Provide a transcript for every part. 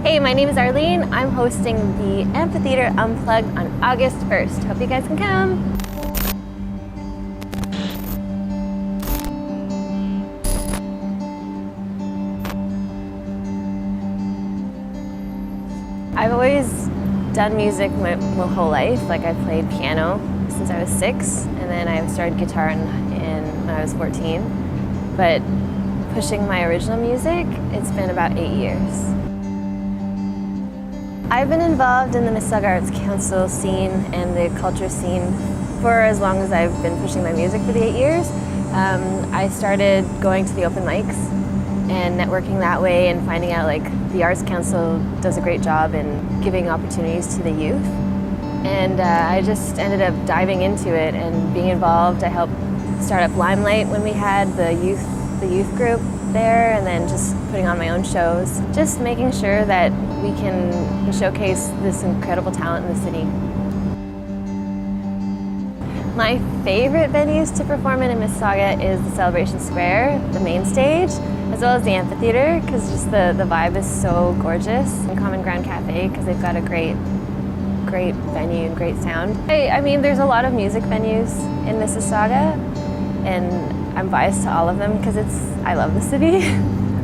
Hey, my name is Arlene. I'm hosting the Amphitheatre Unplugged on August 1st. Hope you guys can come. I've always done music my whole life. Like, I played piano since I was 6, and then I started guitar when I was 14. But pushing my original music, it's been about 8 years. I've been involved in the Mississauga Arts Council scene and the culture scene for as long as I've been pushing my music for the 8 years. I started going to the open mics and networking that way and finding out like the Arts Council does a great job in giving opportunities to the youth. And I just ended up diving into it and being involved. I helped start up Limelight when we had the youth group there, and then just putting on my own shows. Just making sure that we can showcase this incredible talent in the city. My favorite venues to perform in Mississauga is the Celebration Square, the main stage, as well as the Amphitheatre, because just the vibe is so gorgeous. And Common Ground Cafe, because they've got a great venue and great sound. I mean, there's a lot of music venues in Mississauga, and I'm biased to all of them because I love the city.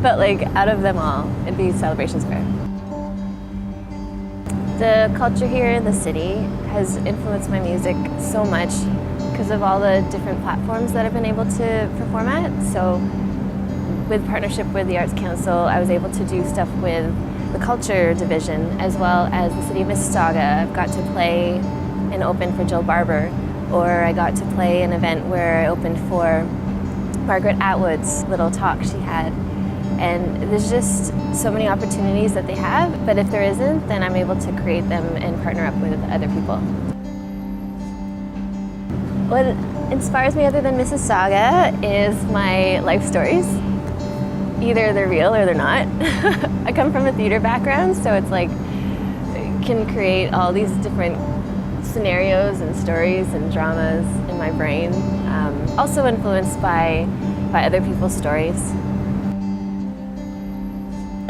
But like, out of them all, it'd be Celebration Square. The culture here in the city has influenced my music so much because of all the different platforms that I've been able to perform at. So with partnership with the Arts Council, I was able to do stuff with the culture division as well as the city of Mississauga. I've got to play and open for Jill Barber, or I got to play an event where I opened for Margaret Atwood's little talk she had. And there's just so many opportunities that they have, but if there isn't, then I'm able to create them and partner up with other people. What inspires me other than Mississauga is my life stories. Either they're real or they're not. I come from a theater background, so it's like, can create all these different scenarios and stories and dramas in my brain. Also influenced by other people's stories.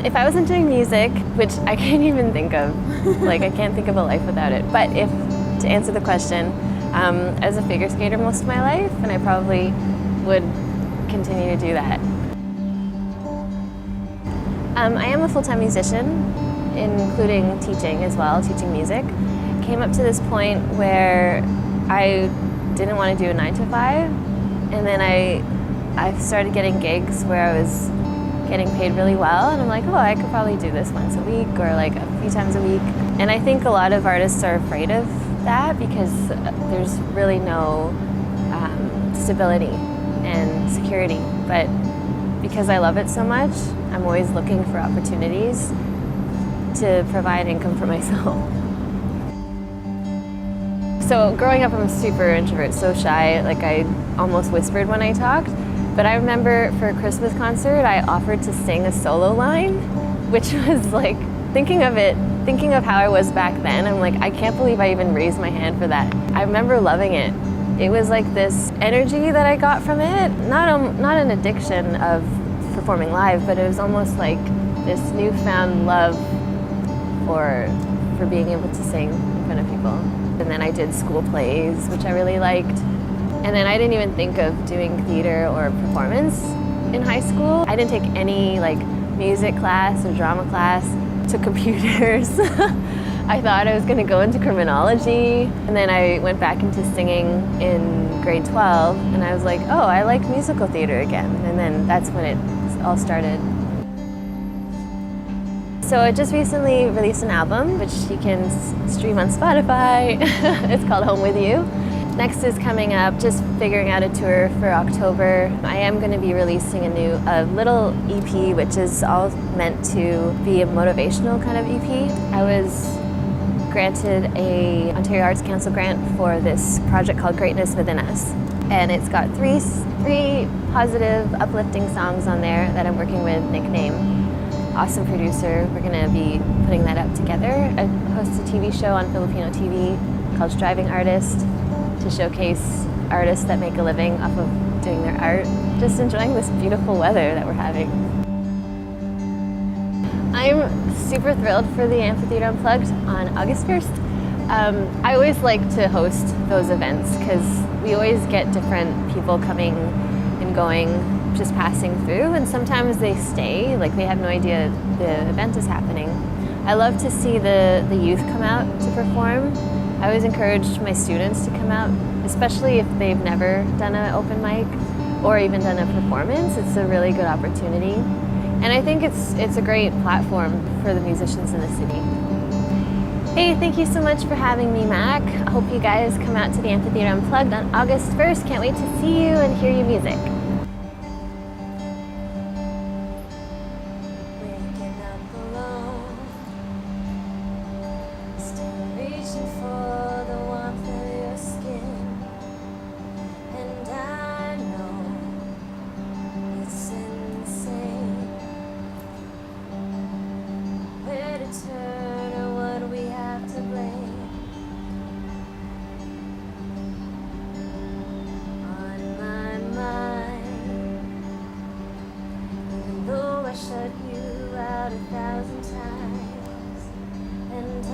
If I wasn't doing music, which I can't even think of, like I can't think of a life without it, but to answer the question, as a figure skater most of my life, and I probably would continue to do that. I am a full-time musician, including teaching as well, teaching music. Came up to this point where I didn't want to do a 9-to-5, and then I started getting gigs where I was getting paid really well, and I'm like, oh, I could probably do this once a week or like a few times a week. And I think a lot of artists are afraid of that because there's really no stability and security. But because I love it so much, I'm always looking for opportunities to provide income for myself. So growing up, I'm a super introvert, so shy, like I almost whispered when I talked. But I remember for a Christmas concert, I offered to sing a solo line, which was like, thinking of how I was back then, I'm like, I can't believe I even raised my hand for that. I remember loving it. It was like this energy that I got from it, not an addiction of performing live, but it was almost like this newfound love for being able to sing in front of people. And then I did school plays, which I really liked. And then I didn't even think of doing theater or performance in high school. I didn't take any like music class or drama class. Took computers. I thought I was going to go into criminology. And then I went back into singing in grade 12, and I was like, oh, I like musical theater again. And then that's when it all started. So I just recently released an album, which you can stream on Spotify. It's called Home With You. Next is coming up, just figuring out a tour for October. I am going to be releasing a little EP, which is all meant to be a motivational kind of EP. I was granted a Ontario Arts Council grant for this project called Greatness Within Us. And it's got three positive, uplifting songs on there that I'm working with Nick Name. Awesome producer. We're going to be putting that up together. I host a TV show on Filipino TV called Striving Artist, to showcase artists that make a living off of doing their art. Just enjoying this beautiful weather that we're having. I'm super thrilled for the Amphitheatre Unplugged on August 1st. I always like to host those events because we always get different people coming and going, just passing through, and sometimes they stay, like they have no idea the event is happening. I love to see the youth come out to perform. I always encourage my students to come out, especially if they've never done an open mic or even done a performance. It's a really good opportunity. And I think it's a great platform for the musicians in the city. Hey, thank you so much for having me, Mac. I hope you guys come out to the Amphitheatre Unplugged on August 1st. Can't wait to see you and hear your music. Shut you out 1,000 times, and